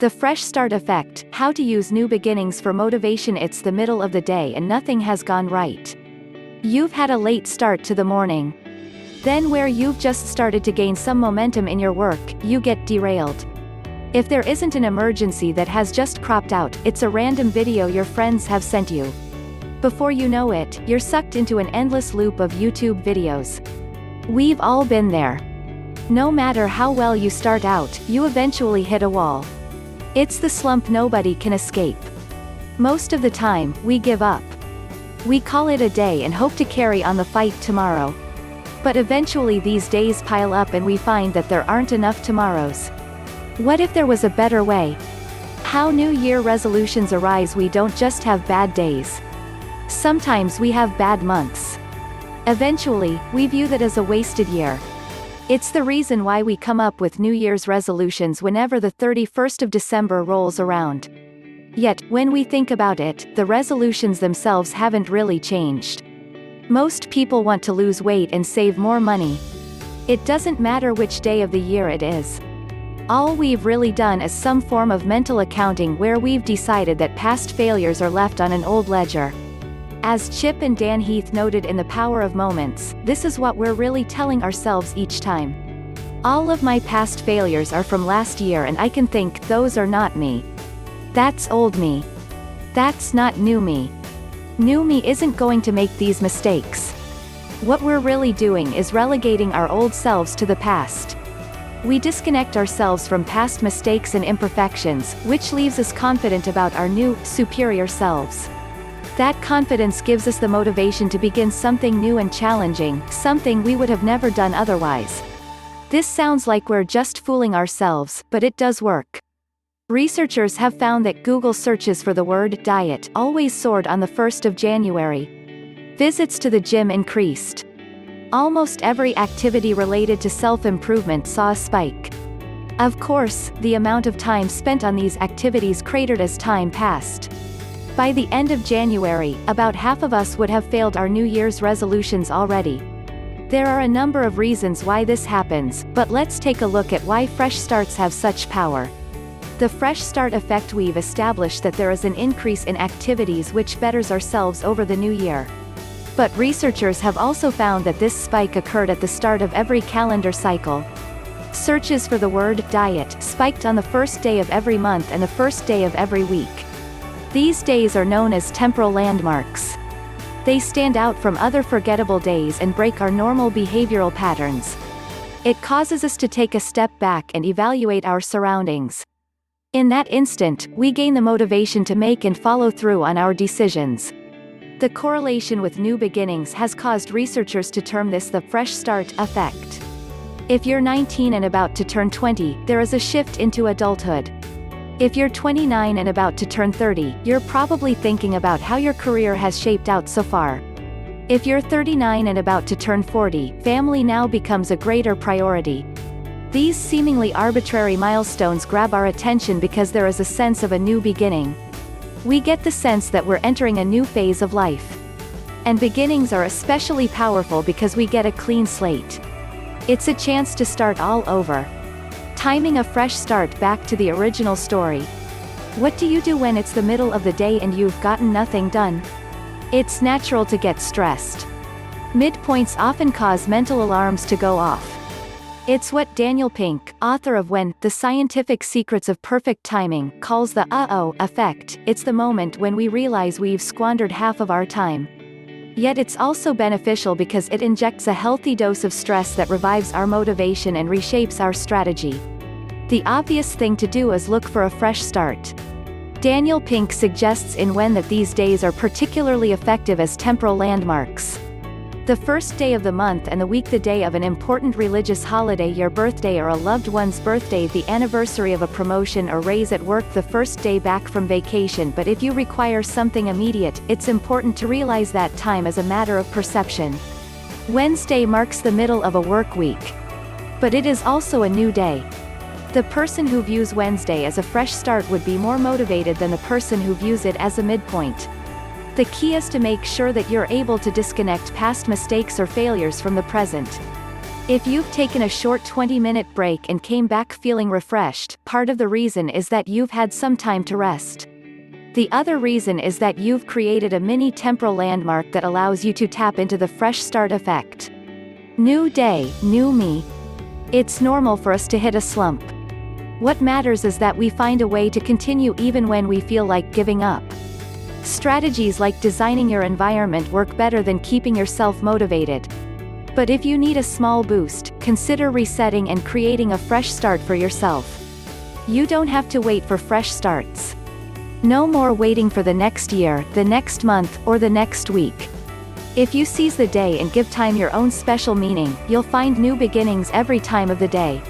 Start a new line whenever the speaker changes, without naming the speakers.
The fresh start effect, how to use new beginnings for motivation. It's the middle of the day and nothing has gone right. You've had a late start to the morning. Then where you've just started to gain some momentum in your work, you get derailed. If there isn't an emergency that has just cropped out, it's a random video your friends have sent you. Before you know it, you're sucked into an endless loop of YouTube videos. We've all been there. No matter how well you start out, you eventually hit a wall. It's the slump nobody can escape. Most of the time, we give up. We call it a day and hope to carry on the fight tomorrow. But eventually these days pile up and we find that there aren't enough tomorrows. What if there was a better way? How New Year resolutions arise. We don't just have bad days. Sometimes we have bad months. Eventually, we view that as a wasted year. It's the reason why we come up with New Year's resolutions whenever the 31st of December rolls around. Yet, when we think about it, the resolutions themselves haven't really changed. Most people want to lose weight and save more money. It doesn't matter which day of the year it is. All we've really done is some form of mental accounting where we've decided that past failures are left on an old ledger. As Chip and Dan Heath noted in The Power of Moments, this is what we're really telling ourselves each time. All of my past failures are from last year and I can think those are not me. That's old me. That's not new me. New me isn't going to make these mistakes. What we're really doing is relegating our old selves to the past. We disconnect ourselves from past mistakes and imperfections, which leaves us confident about our new, superior selves. That confidence gives us the motivation to begin something new and challenging, something we would have never done otherwise. This sounds like we're just fooling ourselves, but it does work. Researchers have found that Google searches for the word diet always soared on the 1st of January. Visits to the gym increased. Almost every activity related to self-improvement saw a spike. Of course, the amount of time spent on these activities cratered as time passed. By the end of January, about half of us would have failed our New Year's resolutions already. There are a number of reasons why this happens, but let's take a look at why fresh starts have such power. The fresh start effect. We've established that there is an increase in activities which betters ourselves over the new year. But researchers have also found that this spike occurred at the start of every calendar cycle. Searches for the word diet spiked on the first day of every month and the first day of every week. These days are known as temporal landmarks. They stand out from other forgettable days and break our normal behavioral patterns. It causes us to take a step back and evaluate our surroundings. In that instant, we gain the motivation to make and follow through on our decisions. The correlation with new beginnings has caused researchers to term this the fresh start effect. If you're 19 and about to turn 20, there is a shift into adulthood. If you're 29 and about to turn 30, you're probably thinking about how your career has shaped out so far. If you're 39 and about to turn 40, family now becomes a greater priority. These seemingly arbitrary milestones grab our attention because there is a sense of a new beginning. We get the sense that we're entering a new phase of life. And beginnings are especially powerful because we get a clean slate. It's a chance to start all over. Timing a fresh start back to the original story. What do you do when it's the middle of the day and you've gotten nothing done? It's natural to get stressed. Midpoints often cause mental alarms to go off. It's what Daniel Pink, author of When, The Scientific Secrets of Perfect Timing, calls the uh-oh effect. It's the moment when we realize we've squandered half of our time. Yet it's also beneficial because it injects a healthy dose of stress that revives our motivation and reshapes our strategy. The obvious thing to do is look for a fresh start. Daniel Pink suggests in When that these days are particularly effective as temporal landmarks. The first day of the month and the week, the day of an important religious holiday, your birthday or a loved one's birthday, the anniversary of a promotion or raise at work, the first day back from vacation. But if you require something immediate, it's important to realize that time is a matter of perception. Wednesday marks the middle of a work week. But it is also a new day. The person who views Wednesday as a fresh start would be more motivated than the person who views it as a midpoint. The key is to make sure that you're able to disconnect past mistakes or failures from the present. If you've taken a short 20-minute break and came back feeling refreshed, part of the reason is that you've had some time to rest. The other reason is that you've created a mini temporal landmark that allows you to tap into the fresh start effect. New day, new me. It's normal for us to hit a slump. What matters is that we find a way to continue even when we feel like giving up. Strategies like designing your environment work better than keeping yourself motivated. But if you need a small boost, consider resetting and creating a fresh start for yourself. You don't have to wait for fresh starts. No more waiting for the next year, the next month, or the next week. If you seize the day and give time your own special meaning, you'll find new beginnings every time of the day.